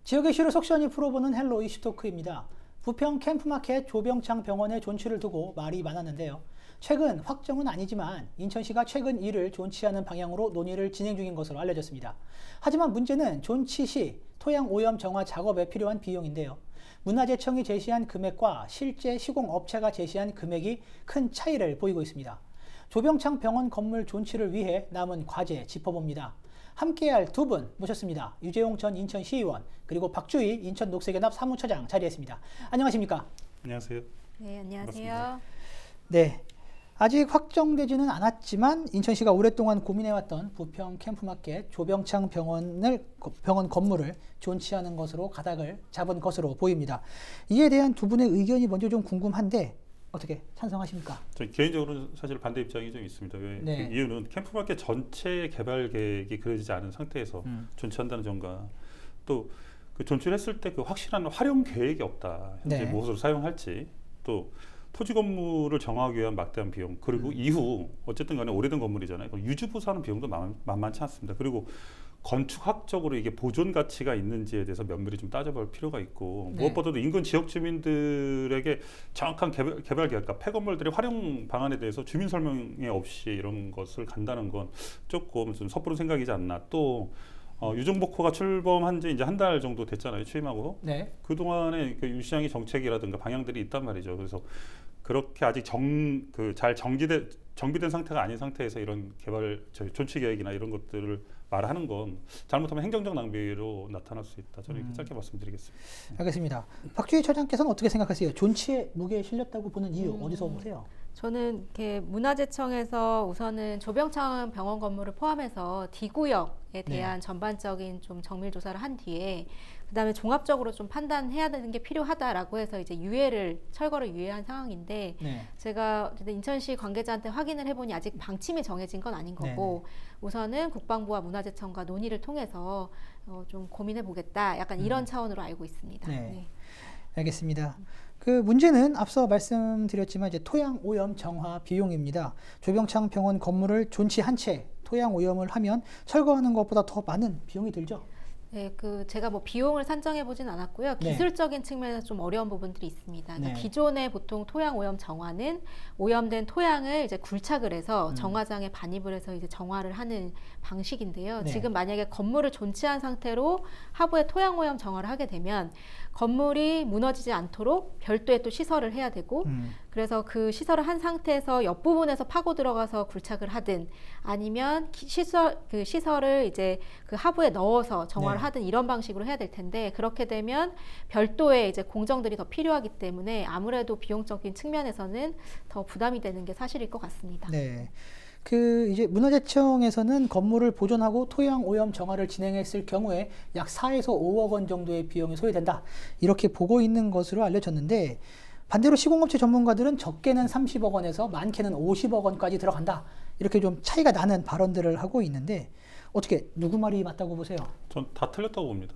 지역의 이슈를 속 시원히 풀어보는 헬로 이슈토크입니다. 부평 캠프마켓 조병창 병원의 존치를 두고 말이 많았는데요. 최근 확정은 아니지만 인천시가 최근 이를 존치하는 방향으로 논의를 진행 중인 것으로 알려졌습니다. 하지만 문제는 존치 시 토양 오염 정화 작업에 필요한 비용인데요. 문화재청이 제시한 금액과 실제 시공업체가 제시한 금액이 큰 차이를 보이고 있습니다. 조병창 병원 건물 존치를 위해 남은 과제 짚어봅니다. 함께할 두 분 모셨습니다. 유재용 전 인천시의원 그리고 박주희 인천녹색연합 사무처장 자리했습니다. 안녕하십니까? 안녕하세요. 네, 안녕하세요. 반갑습니다. 네, 아직 확정되지는 않았지만 인천시가 오랫동안 고민해왔던 부평 캠프마켓 조병창 병원 건물을 존치하는 것으로 가닥을 잡은 것으로 보입니다. 이에 대한 두 분의 의견이 먼저 좀 궁금한데 어떻게 찬성하십니까? 저 개인적으로는 사실 반대 입장이 좀 있습니다. 왜? 네. 그 이유는 캠프마켓 전체 개발 계획이 그려지지 않은 상태에서 존치한다는 점과 또 그 존치를 했을 때 그 확실한 활용 계획이 없다. 현재 네. 무엇으로 사용할지, 또 토지 건물을 정하기 위한 막대한 비용, 그리고 이후 어쨌든 간에 오래된 건물이잖아요. 유지 보수하는 비용도 만만치 않습니다. 그리고 건축학적으로 이게 보존 가치가 있는지에 대해서 면밀히 좀 따져볼 필요가 있고, 네. 무엇보다도 인근 지역 주민들에게 정확한 개발 계획과 폐건물들의 활용 방안에 대해서 주민 설명회 없이 이런 것을 간다는 건 조금 좀 섣부른 생각이지 않나. 또 유정복호가 출범한 지 이제 한 달 정도 됐잖아요, 취임하고. 네. 그동안에 그 유시장의 정책이라든가 방향들이 있단 말이죠. 그래서 그렇게 아직 잘 정비된 상태가 아닌 상태에서 이런 존치 계획이나 이런 것들을 말하는 건 잘못하면 행정적 낭비로 나타날 수 있다. 저는 이렇게 짧게 말씀드리겠습니다. 알겠습니다. 박주희 처장께서는 어떻게 생각하세요? 존치에 무게에 실렸다고 보는 이유 어디서 보세요? 저는 이렇게 문화재청에서 우선은 조병창 병원 건물을 포함해서 D구역에 대한 전반적인 좀 정밀 조사를 한 뒤에 그다음에 종합적으로 좀 판단해야 되는 게 필요하다라고 해서 이제 철거를 유예한 상황인데, 제가 인천시 관계자한테 확인을 해보니 아직 방침이 정해진 건 아닌 거고, 우선은 국방부와 문화재청과 논의를 통해서 좀 고민해 보겠다, 약간 이런 차원으로 알고 있습니다. 네. 알겠습니다. 그 문제는 앞서 말씀드렸지만 이제 토양 오염 정화 비용입니다. 조병창 병원 건물을 존치한 채 토양 오염을 하면 철거하는 것보다 더 많은 비용이 들죠. 네, 제가 뭐 비용을 산정해 보진 않았고요. 기술적인 측면에서 좀 어려운 부분들이 있습니다. 그러니까 기존에 보통 토양 오염 정화는 오염된 토양을 이제 굴착을 해서 정화장에 반입을 해서 이제 정화를 하는 방식인데요. 지금 만약에 건물을 존치한 상태로 하부에 토양 오염 정화를 하게 되면 건물이 무너지지 않도록 별도의 또 시설을 해야 되고, 그래서 그 시설을 한 상태에서 옆부분에서 파고 들어가서 굴착을 하든, 아니면 시설을 이제 그 하부에 넣어서 정화를 하든 이런 방식으로 해야 될 텐데, 그렇게 되면 별도의 이제 공정들이 더 필요하기 때문에 아무래도 비용적인 측면에서는 더 부담이 되는 게 사실일 것 같습니다. 네. 이제 문화재청에서는 건물을 보존하고 토양 오염 정화를 진행했을 경우에 약 4에서 5억 원 정도의 비용이 소요된다, 이렇게 보고 있는 것으로 알려졌는데, 반대로 시공업체 전문가들은 적게는 30억 원에서 많게는 50억 원까지 들어간다, 이렇게 좀 차이가 나는 발언들을 하고 있는데, 어떻게 누구 말이 맞다고 보세요? 전 다 틀렸다고 봅니다.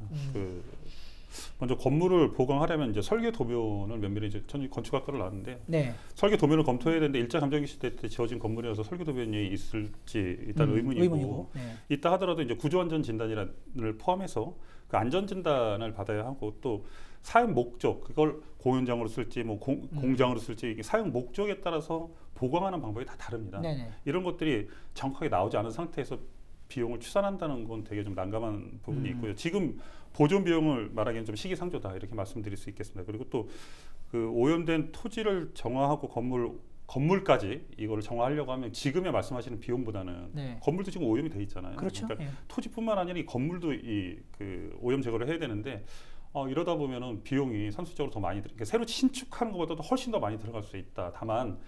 먼저 건물을 보강하려면 이제 설계 도면을 면밀히 이제 전 건축학과를 나왔는데, 설계 도면을 검토해야 되는데 일제 감정기 시대 때 지어진 건물이라서 설계 도면이 있을지 일단 의문이고, 있다 하더라도 이제 구조안전 진단을 포함해서 그 안전 진단을 받아야 하고, 또 사용 목적, 그걸 공연장으로 쓸지 뭐 공장으로 쓸지, 이게 사용 목적에 따라서 보강하는 방법이 다 다릅니다. 이런 것들이 정확하게 나오지 않은 상태에서 비용을 추산한다는 건 되게 좀 난감한 부분이 있고요. 지금 보존 비용을 말하기엔 좀 시기상조다, 이렇게 말씀드릴 수 있겠습니다. 그리고 또 그 오염된 토지를 정화하고 건물까지 이거를 정화하려고 하면 지금에 말씀하시는 비용보다는 건물도 지금 오염이 돼 있잖아요. 그렇죠. 그러니까 토지뿐만 아니라 이 건물도 그 오염 제거를 해야 되는데, 이러다 보면은 비용이 산술적으로 더 많이 그러니까 새로 신축하는 것보다도 훨씬 더 많이 들어갈 수 있다. 다만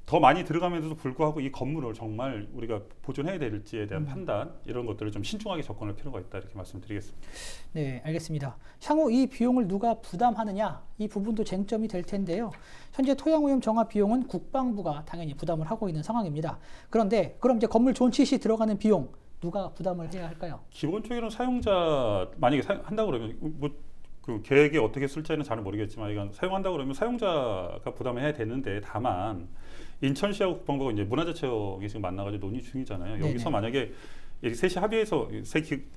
더 많이 들어가면서도 불구하고 이 건물을 정말 우리가 보존해야 될지에 대한 판단, 이런 것들을 좀 신중하게 접근할 필요가 있다, 이렇게 말씀드리겠습니다. 네, 알겠습니다. 향후 이 비용을 누가 부담하느냐, 이 부분도 쟁점이 될 텐데요. 현재 토양오염 정화 비용은 국방부가 당연히 부담을 하고 있는 상황입니다. 그런데 그럼 이제 건물 존치 시 들어가는 비용 누가 부담을 해야 할까요? 기본적으로는 사용자, 만약에 한다고 그러면 그 계획에 어떻게 쓸지는 잘 모르겠지만, 이건 사용한다고 그러면 사용자가 부담해야 되는데, 다만 인천시하고 국방부가 이제 문화재청이 지금 만나가지고 논의 중이잖아요. 여기서 만약에 셋이 합의해서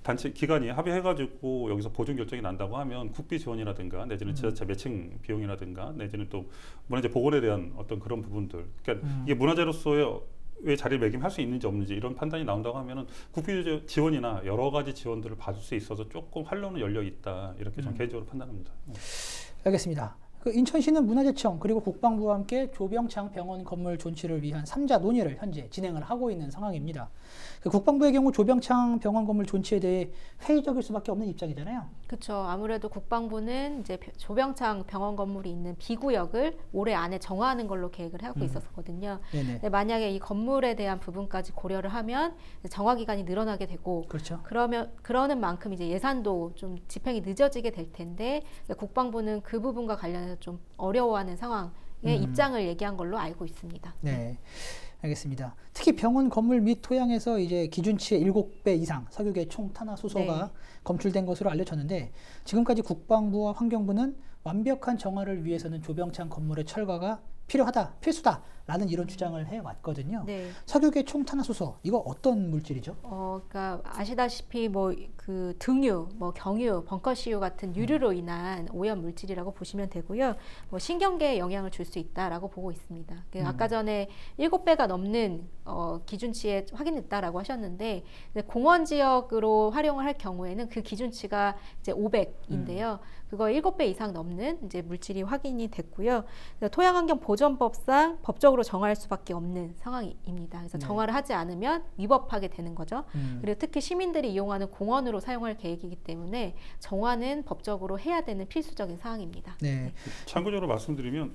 단체 기관이 합의해가지고 여기서 보증 결정이 난다고 하면 국비 지원이라든가 내지는 지자체 매칭 비용이라든가 내지는 또 문화재 복원에 대한 어떤 그런 부분들, 그러니까 이게 문화재로서의 왜 자리를 매김할 수 있는지 없는지 이런 판단이 나온다고 하면은 국비 지원이나 여러 가지 지원들을 받을 수 있어서 조금 활로는 열려 있다 이렇게 저는 개인적으로 판단합니다. 알겠습니다. 그 인천시는 문화재청 그리고 국방부와 함께 조병창 병원 건물 존치를 위한 3자 논의를 현재 진행을 하고 있는 상황입니다. 그 국방부의 경우 조병창 병원 건물 존치에 대해 회의적일 수밖에 없는 입장이잖아요. 그렇죠. 아무래도 국방부는 이제 조병창 병원 건물이 있는 B구역을 올해 안에 정화하는 걸로 계획을 하고 있었거든요. 근데 만약에 이 건물에 대한 부분까지 고려를 하면 정화 기간이 늘어나게 되고, 그렇죠. 그러는 만큼 이제 예산도 좀 집행이 늦어지게 될 텐데 국방부는 그 부분과 관련해서 좀 어려워하는 상황의 입장을 얘기한 걸로 알고 있습니다. 네. 알겠습니다. 특히 병원 건물 및 토양에서 이제 기준치의 7배 이상 석유계 총 탄화 수소가 검출된 것으로 알려졌는데, 지금까지 국방부와 환경부는 완벽한 정화를 위해서는 조병창 건물의 철거가 필수다라는 이런 주장을 해왔거든요. 석유계 총 탄화 수소, 이거 어떤 물질이죠? 그러니까 아시다시피 뭐 그 등유, 뭐 경유, 벙커CU 같은 유류로 인한 오염 물질이라고 보시면 되고요. 뭐 신경계에 영향을 줄 수 있다라고 보고 있습니다. 아까 전에 7배가 넘는 기준치에 확인됐다라고 하셨는데, 공원 지역으로 활용을 할 경우에는 그 기준치가 이제 500인데요. 그거 7배 이상 넘는 이제 물질이 확인이 됐고요. 토양환경보전법상 법적으로 정화할 수밖에 없는 상황입니다. 그래서 정화를 하지 않으면 위법하게 되는 거죠. 그리고 특히 시민들이 이용하는 공원으로 사용할 계획이기 때문에 정화는 법적으로 해야 되는 필수적인 사항입니다. 네. 참고적으로 말씀드리면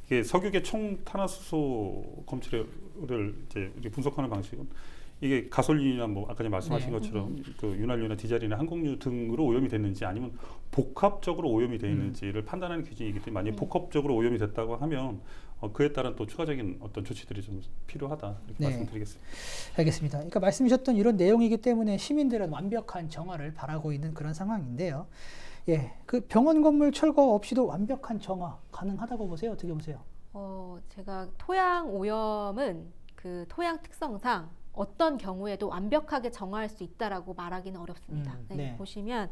이게 석유계 총 탄화수소 검출을 이제 분석하는 방식은 이게 가솔린이나 뭐 아까 말씀하신 것처럼 그 윤활유나 디젤이나 항공유 등으로 오염이 됐는지 아니면 복합적으로 오염이 되어 있는지를 판단하는 기준이기 때문에 만약 복합적으로 오염이 됐다고 하면 그에 따른 또 추가적인 어떤 조치들이 좀 필요하다 이렇게 말씀드리겠습니다. 알겠습니다. 그러니까 말씀하셨던 이런 내용이기 때문에 시민들은 완벽한 정화를 바라고 있는 그런 상황인데요. 그 병원 건물 철거 없이도 완벽한 정화 가능하다고 보세요? 어떻게 보세요? 제가 토양 오염은 그 토양 특성상 어떤 경우에도 완벽하게 정화할 수 있다라고 말하기는 어렵습니다. 보시면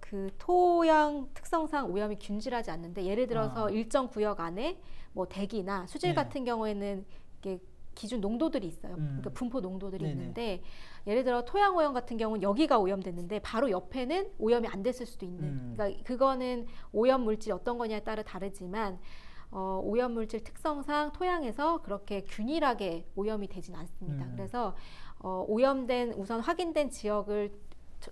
그 토양 특성상 오염이 균질하지 않는데, 예를 들어서 일정 구역 안에 뭐 대기나 수질 같은 경우에는 이게 기준 농도들이 있어요. 그러니까 분포 농도들이 있는데, 예를 들어 토양 오염 같은 경우는 여기가 오염됐는데 바로 옆에는 오염이 안 됐을 수도 있는, 그러니까 그거는 오염 물질이 어떤 거냐에 따라 다르지만 오염물질 특성상 토양에서 그렇게 균일하게 오염이 되진 않습니다. 그래서 오염된, 우선 확인된 지역을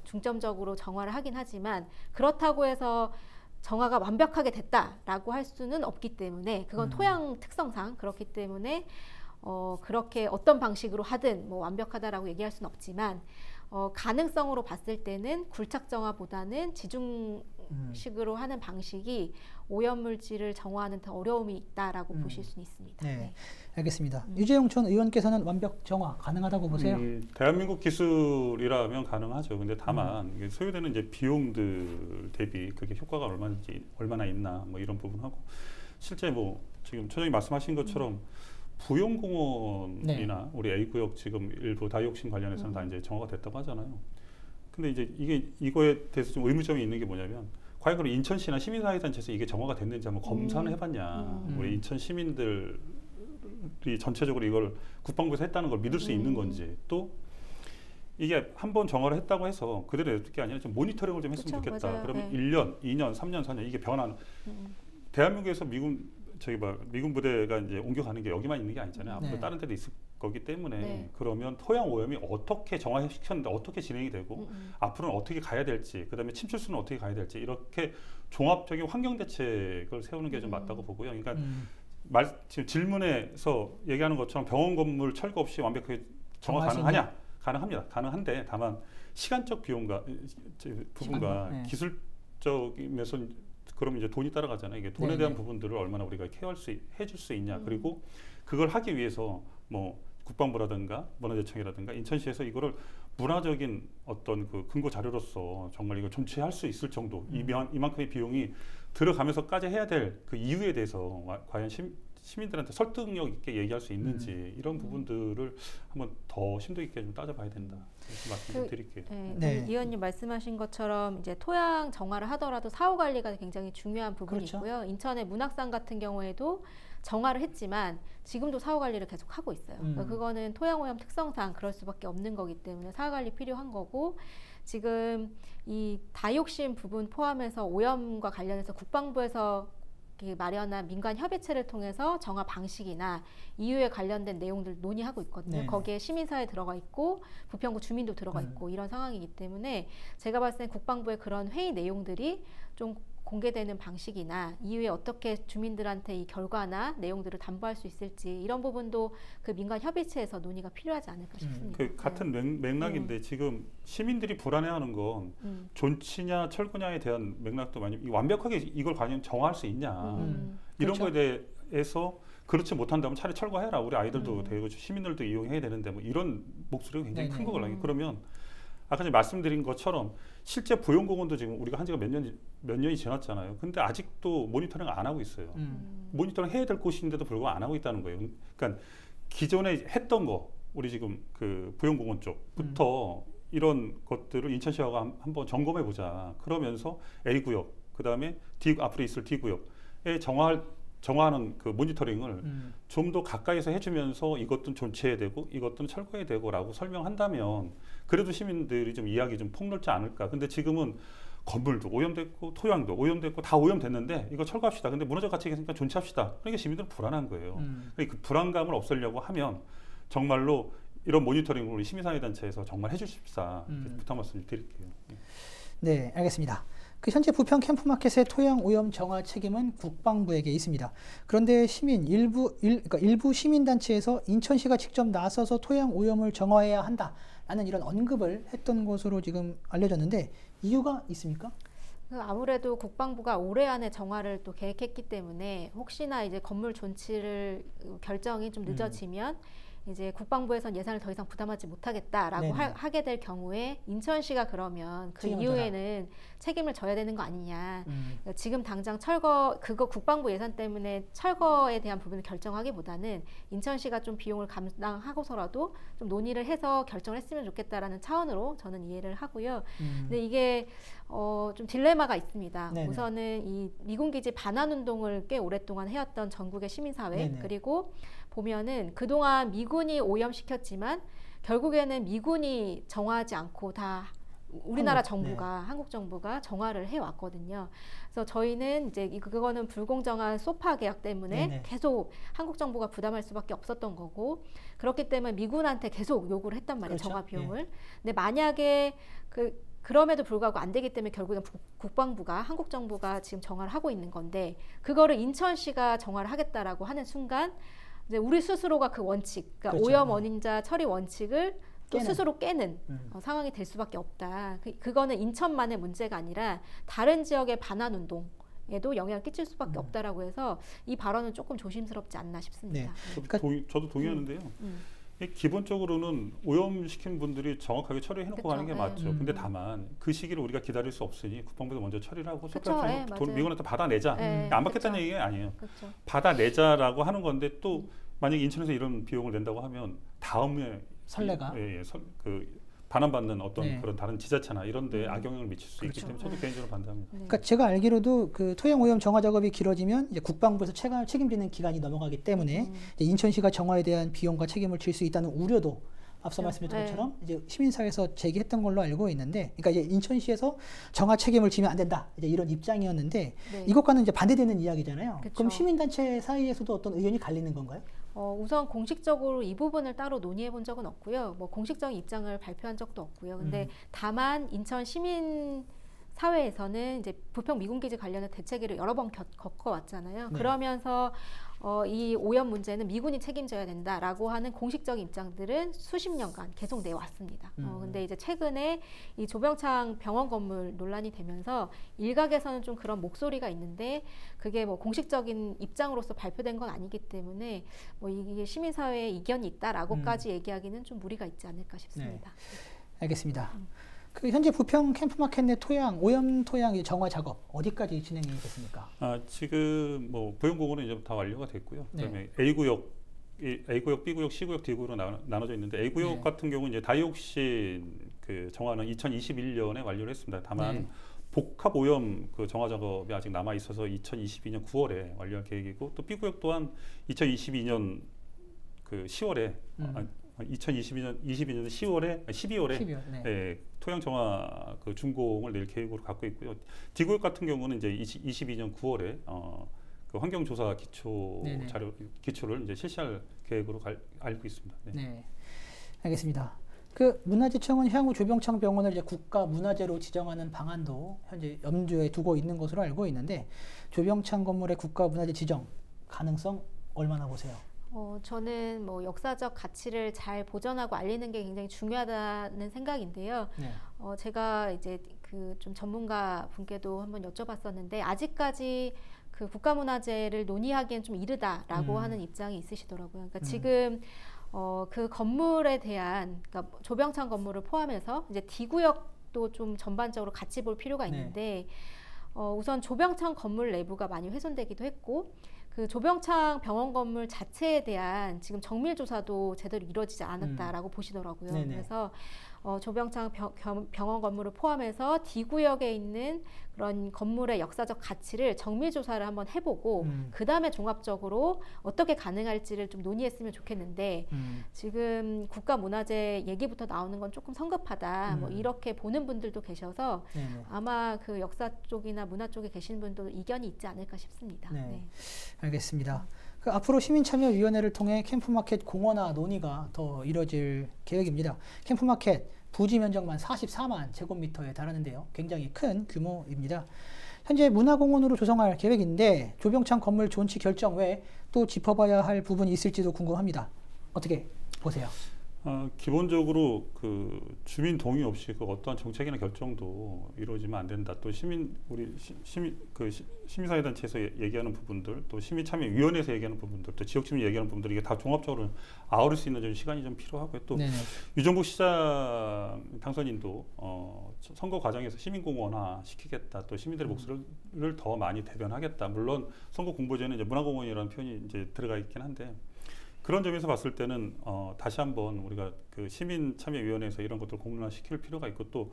중점적으로 정화를 하긴 하지만, 그렇다고 해서 정화가 완벽하게 됐다라고 할 수는 없기 때문에, 그건 토양 특성상 그렇기 때문에 그렇게 어떤 방식으로 하든 뭐 완벽하다라고 얘기할 수는 없지만, 가능성으로 봤을 때는 굴착 정화보다는 지중식으로 하는 방식이 오염물질을 정화하는 더 어려움이 있다라고 보실 수 있습니다. 알겠습니다. 유재용 전 의원께서는 완벽 정화 가능하다고 보세요? 대한민국 기술이라면 가능하죠. 근데 다만 소요되는 이제 비용들 대비 그게 효과가 얼마나 있나 뭐 이런 부분하고, 실제 뭐 지금 처장님 말씀하신 것처럼 부용공원이나 우리 A구역 지금 일부 다이옥신 관련해서는 다 이제 정화가 됐다고 하잖아요. 근데 이제 이거에 대해서 좀 의문점이 있는 게 뭐냐면, 과연 그럼 인천시나 시민사회단체에서 이게 정화가 됐는지 한번 검사는 해봤냐. 우리 인천 시민들이 전체적으로 이걸 국방부에서 했다는 걸 믿을 수 있는 건지, 또 이게 한번 정화를 했다고 해서 그대로 냅둘 게 아니라 좀 모니터링을 좀 했으면 좋겠다. 맞아요. 그러면 1년, 2년, 3년, 4년 이게 변하는, 대한민국에서 미군 부대가 이제 옮겨가는 게 여기만 있는 게 아니잖아요. 앞으로 다른 데도 있을 거기 때문에 그러면 토양 오염이 어떻게 정화시켰는데 어떻게 진행이 되고 앞으로는 어떻게 가야 될지, 그다음에 침출수는 어떻게 가야 될지, 이렇게 종합적인 환경 대책을 세우는 게 좀 맞다고 보고요. 그러니까 지금 질문에서 얘기하는 것처럼 병원 건물 철거 없이 완벽하게 정화 가능하냐? 가능합니다. 가능한데 다만 시간적 비용과 부분과 기술적인 면에서 그럼 이제 돈이 따라가잖아요. 이게 돈에 대한 부분들을 얼마나 우리가 해줄 수 있냐. 그리고 그걸 하기 위해서 뭐 국방부라든가 문화재청이라든가 인천시에서 이거를 문화적인 어떤 그 근거 자료로서 정말 이거 존치할 수 있을 정도, 이만큼의 비용이 들어가면서까지 해야 될 그 이유에 대해서 과연 시민들한테 설득력 있게 얘기할 수 있는지 이런 부분들을 한번 더 심도 있게 좀 따져봐야 된다. 말씀 드릴게요. 네. 이 의원님 말씀하신 것처럼 이제 토양 정화를 하더라도 사후 관리가 굉장히 중요한 부분이 그렇죠. 있고요. 인천의 문학산 같은 경우에도 정화를 했지만 지금도 사후 관리를 계속 하고 있어요. 그거는 토양 오염 특성상 그럴 수밖에 없는 거기 때문에 사후 관리 필요한 거고, 지금 이 다이옥신 부분 포함해서 오염과 관련해서 국방부에서 마련한 민간 협의체를 통해서 정화 방식이나 이유에 관련된 내용들 논의하고 있거든요. 네네. 거기에 시민사회 들어가 있고 부평구 주민도 들어가 있고 이런 상황이기 때문에 제가 봤을 때 국방부의 그런 회의 내용들이 좀 공개되는 방식이나 이후에 어떻게 주민들한테 이 결과나 내용들을 담보할 수 있을지 이런 부분도 그 민간 협의체에서 논의가 필요하지 않을까 싶습니다. 그 같은 맥락인데 지금 시민들이 불안해하는 건 존치냐 철거냐에 대한 맥락도 많이 완벽하게 이걸 과연 정화할 수 있냐 이런 그렇죠. 거에 대해서 그렇지 못한다면 차라리 철거해라. 우리 아이들도 되고 시민들도 이용해야 되는데 뭐 이런 목소리가 굉장히 큰 거거든요. 그러면 아까 전에 말씀드린 것처럼 실제 부용공원도 지금 우리가 한 지가 몇 년이 지났잖아요. 근데 아직도 모니터링 안 하고 있어요. 모니터링 해야 될 곳인데도 불구하고 안 하고 있다는 거예요. 그러니까 기존에 했던 거 우리 지금 그 부용공원 쪽부터 이런 것들을 인천시하고 한번 점검해 보자. 그러면서 A구역, 그 다음에 앞으로 있을 D구역에 정화하는 그 모니터링을 좀 더 가까이서 해주면서 이것도 존치해야 되고 이것도 철거해야 되고라고 설명한다면 그래도 시민들이 좀 이해하기 좀 폭넓지 않을까. 근데 지금은 건물도 오염됐고 토양도 오염됐고 다 오염됐는데 이거 철거합시다. 근데 문화적 가치가 있으니까 존치합시다. 그러니까 시민들은 불안한 거예요. 그러니까 그 불안감을 없애려고 하면 정말로 이런 모니터링을 우리 시민사회단체에서 정말 해주십사 부탁 말씀 드릴게요. 네, 알겠습니다. 그 현재 부평 캠프마켓의 토양 오염 정화 책임은 국방부에게 있습니다. 그런데 일부 시민단체에서 인천시가 직접 나서서 토양 오염을 정화해야 한다라는 이런 언급을 했던 것으로 지금 알려졌는데 이유가 있습니까? 아무래도 국방부가 올해 안에 정화를 또 계획했기 때문에 혹시나 이제 건물 존치를 결정이 좀 늦어지면 이제 국방부에선 예산을 더 이상 부담하지 못하겠다라고 하게 될 경우에 인천시가 그러면 그 이후에는 책임을 져야 되는 거 아니냐. 지금 당장 그거 국방부 예산 때문에 철거에 대한 부분을 결정하기보다는 인천시가 좀 비용을 감당하고서라도 좀 논의를 해서 결정을 했으면 좋겠다라는 차원으로 저는 이해를 하고요. 근데 이게 좀 딜레마가 있습니다. 네네. 우선은 이 미군기지 반환운동을 꽤 오랫동안 해왔던 전국의 시민사회 네네. 그리고 보면은 그동안 미군이 오염시켰지만 결국에는 미군이 정화하지 않고 다 우리나라 정부가 한국 정부가 정화를 해왔거든요. 그래서 저희는 이제 그거는 불공정한 소파 계약 때문에 계속 한국 정부가 부담할 수밖에 없었던 거고 그렇기 때문에 미군한테 계속 요구를 했단 말이에요. 그렇죠? 정화 비용을. 근데 만약에 그럼에도 불구하고 안 되기 때문에 결국엔 국방부가 한국 정부가 지금 정화를 하고 있는 건데 그거를 인천시가 정화를 하겠다라고 하는 순간 이제 우리 스스로가 그 원칙, 그러니까 그렇죠. 오염 원인자 처리 원칙을 또 스스로 깨는 상황이 될 수밖에 없다. 그거는 인천만의 문제가 아니라 다른 지역의 반환 운동에도 영향을 끼칠 수밖에 없다라고 해서 이 발언은 조금 조심스럽지 않나 싶습니다. 네. 저도 동의하는데요. 기본적으로는 오염시킨 분들이 정확하게 처리해놓고 가는 게 맞죠. 근데 다만 그 시기를 우리가 기다릴 수 없으니 국방부도 먼저 처리를 하고 미군한테 받아내자. 안 받겠다는 얘기가 아니에요. 그쵸. 받아내자라고 하는 건데 또 만약에 인천에서 이런 비용을 낸다고 하면 다음에 선례가 반환받는 어떤 그런 다른 지자체나 이런 데 악영향을 미칠 수 있기 때문에 저도 개인적으로 반대합니다. 그러니까 제가 알기로도 그 토양 오염 정화 작업이 길어지면 이제 국방부에서 책임지는 기간이 넘어가기 때문에 이제 인천시가 정화에 대한 비용과 책임을 질 수 있다는 우려도 앞서 말씀드린 것처럼 이제 시민사회에서 제기했던 걸로 알고 있는데, 그러니까 이제 인천시에서 정화 책임을 지면 안 된다 이제 이런 입장이었는데 이것과는 이제 반대되는 이야기잖아요. 그쵸. 그럼 시민단체 사이에서도 어떤 의견이 갈리는 건가요? 우선 공식적으로 이 부분을 따로 논의해 본 적은 없고요. 뭐 공식적인 입장을 발표한 적도 없고요. 근데 다만 인천 시민 사회에서는 이제 부평 미군기지 관련한 대책위를 여러 번 겪어왔잖아요. 그러면서 이 오염 문제는 미군이 책임져야 된다라고 하는 공식적인 입장들은 수십 년간 계속 내왔습니다. 근데 이제 최근에 이 조병창 병원 건물 논란이 되면서 일각에서는 좀 그런 목소리가 있는데 그게 뭐 공식적인 입장으로서 발표된 건 아니기 때문에 뭐 이게 시민사회의 이견이 있다라고까지 얘기하기는 좀 무리가 있지 않을까 싶습니다. 알겠습니다. 그 현재 부평 캠프마켓 내 토양, 오염 토양 정화 작업 어디까지 진행이 됐습니까? 지금 뭐 보형공원은 이제 다 완료가 됐고요. 네. 그다음에 A구역, B구역, C구역, D구역으로 나눠져 있는데 A구역 네. 같은 경우는 이제 다이옥신 그 정화는 2021년에 완료를 했습니다. 다만 네. 복합 오염 그 정화 작업이 아직 남아 있어서 2022년 9월에 완료할 계획이고, 또 B구역 또한 2022년 그 10월에 2022년 12월에 12월에 네, 토양 정화 그 준공을 낼 계획으로 갖고 있고요. D구역 같은 경우는 이제 22년 9월에 그 환경조사 기초를 이제 실시할 계획으로 알고 있습니다. 네. 네, 알겠습니다. 그 문화재청은 향후 조병창 병원을 이제 국가 문화재로 지정하는 방안도 현재 염두에 두고 있는 것으로 알고 있는데, 조병창 건물의 국가 문화재 지정 가능성 얼마나 보세요? 저는 뭐 역사적 가치를 잘 보존하고 알리는 게 굉장히 중요하다는 생각인데요. 네. 제가 이제 그 좀 전문가 분께도 한번 여쭤봤었는데, 아직까지 그 국가문화재를 논의하기엔 좀 이르다라고 하는 입장이 있으시더라고요. 그러니까 지금 그 건물에 대한, 그러니까 조병창 건물을 포함해서 이제 D구역도 좀 전반적으로 같이 볼 필요가 있는데, 우선 조병창 건물 내부가 많이 훼손되기도 했고, 그 조병창 병원 건물 자체에 대한 지금 정밀 조사도 제대로 이루어지지 않았다라고 보시더라고요. 네네. 그래서 조병창 병원 건물을 포함해서 D구역에 있는 그런 건물의 역사적 가치를 정밀 조사를 한번 해보고 그 다음에 종합적으로 어떻게 가능할지를 좀 논의했으면 좋겠는데, 지금 국가문화재 얘기부터 나오는 건 조금 성급하다, 뭐 이렇게 보는 분들도 계셔서 네네. 아마 그 역사 쪽이나 문화 쪽에 계신 분도 이견이 있지 않을까 싶습니다. 네. 네. 알겠습니다. 그 앞으로 시민참여위원회를 통해 캠프마켓 공원화 논의가 더 이뤄질 계획입니다. 캠프마켓 부지 면적만 44만 제곱미터에 달하는데요. 굉장히 큰 규모입니다. 현재 문화공원으로 조성할 계획인데, 조병창 건물 존치 결정 외에 또 짚어봐야 할 부분이 있을지도 궁금합니다. 어떻게 보세요? 기본적으로 그 주민 동의 없이 그 어떠한 정책이나 결정도 이루어지면 안 된다. 또 시민사회단체에서 얘기하는 부분들, 또 시민참여위원회에서 얘기하는 부분들, 또 지역주민 얘기하는 부분들, 이게 다 종합적으로 아우를 수 있는 좀 시간이 좀 필요하고요. 또 네네. 유정복 시장 당선인도 선거 과정에서 시민공원화 시키겠다, 또 시민들의 목소리를 더 많이 대변하겠다. 물론 선거 공보전에 이제 문화공원이라는 표현이 이제 들어가 있긴 한데, 그런 점에서 봤을 때는 다시 한번 우리가 그 시민참여위원회에서 이런 것들을 공론화시킬 필요가 있고, 또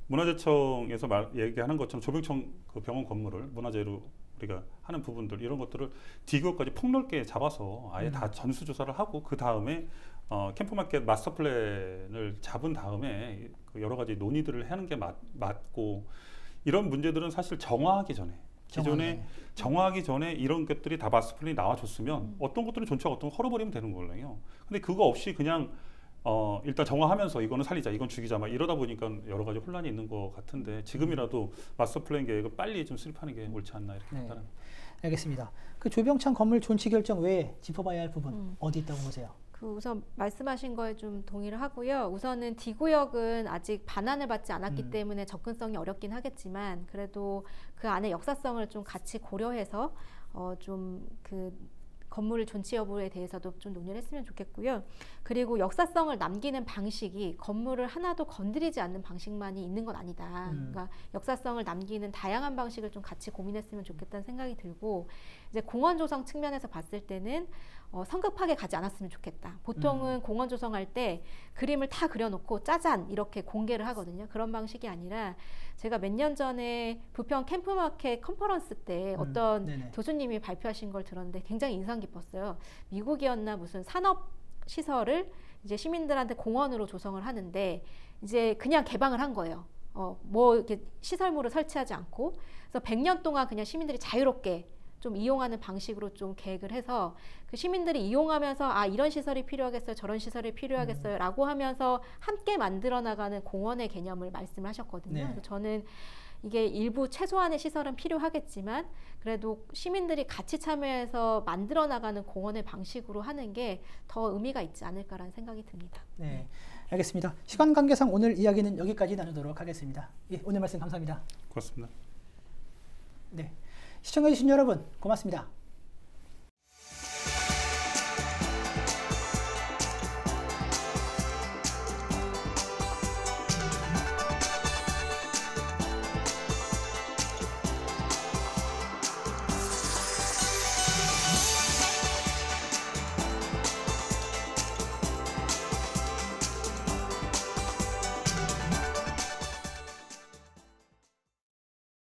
문화재청에서 얘기하는 것처럼 조병창 그 병원 건물을 문화재로 우리가 하는 부분들, 이런 것들을 D구역까지 폭넓게 잡아서 아예 다 전수조사를 하고, 그 다음에 캠프마켓 마스터 플랜을 잡은 다음에 그 여러 가지 논의들을 하는 게 맞고, 이런 문제들은 사실 정화하기 전에, 기존에 정화하기 전에 이런 것들이 다 마스터 플랜이 나와줬으면 어떤 것들은 존치하고 어떤 건 헐어버리면 되는 거예요. 근데 그거 없이 그냥 일단 정화하면서 이거는 살리자, 이건 죽이자, 막 이러다 보니까 여러 가지 혼란이 있는 것 같은데, 지금이라도 마스터 플랜 계획을 빨리 좀 수립하는 게 옳지 않나 이렇게 판단합니다. 알겠습니다. 그 조병창 건물 존치 결정 외에 짚어봐야 할 부분 어디 있다고 보세요? 그 우선 말씀하신 거에 좀 동의를 하고요. 우선은 D구역은 아직 반환을 받지 않았기 때문에 접근성이 어렵긴 하겠지만, 그래도 그 안에 역사성을 좀 같이 고려해서 좀 그 건물 존치 여부에 대해서도 좀 논의를 했으면 좋겠고요. 그리고 역사성을 남기는 방식이 건물을 하나도 건드리지 않는 방식만이 있는 건 아니다. 그러니까 역사성을 남기는 다양한 방식을 좀 같이 고민했으면 좋겠다는 생각이 들고, 이제 공원 조성 측면에서 봤을 때는 성급하게 가지 않았으면 좋겠다. 보통은 공원 조성할 때 그림을 다 그려놓고 짜잔 이렇게 공개를 하거든요. 그런 방식이 아니라, 제가 몇 년 전에 부평 캠프마켓 컨퍼런스 때 어떤 교수님이 발표하신 걸 들었는데 굉장히 인상 깊었어요. 미국이었나 무슨 산업 시설을 이제 시민들한테 공원으로 조성을 하는데, 이제 그냥 개방을 한 거예요. 뭐 이렇게 시설물을 설치하지 않고. 그래서 100년 동안 그냥 시민들이 자유롭게 좀 이용하는 방식으로 좀 계획을 해서, 그 시민들이 이용하면서 이런 시설이 필요하겠어요, 저런 시설이 필요하겠어요 라고 하면서 함께 만들어 나가는 공원의 개념을 말씀을 하셨거든요. 그래서 저는 이게 일부 최소한의 시설은 필요하겠지만, 그래도 시민들이 같이 참여해서 만들어 나가는 공원의 방식으로 하는 게 더 의미가 있지 않을까라는 생각이 듭니다. 네, 알겠습니다. 시간 관계상 오늘 이야기는 여기까지 나누도록 하겠습니다. 예, 오늘 말씀 감사합니다. 고맙습니다. 네, 시청해주신 여러분 고맙습니다.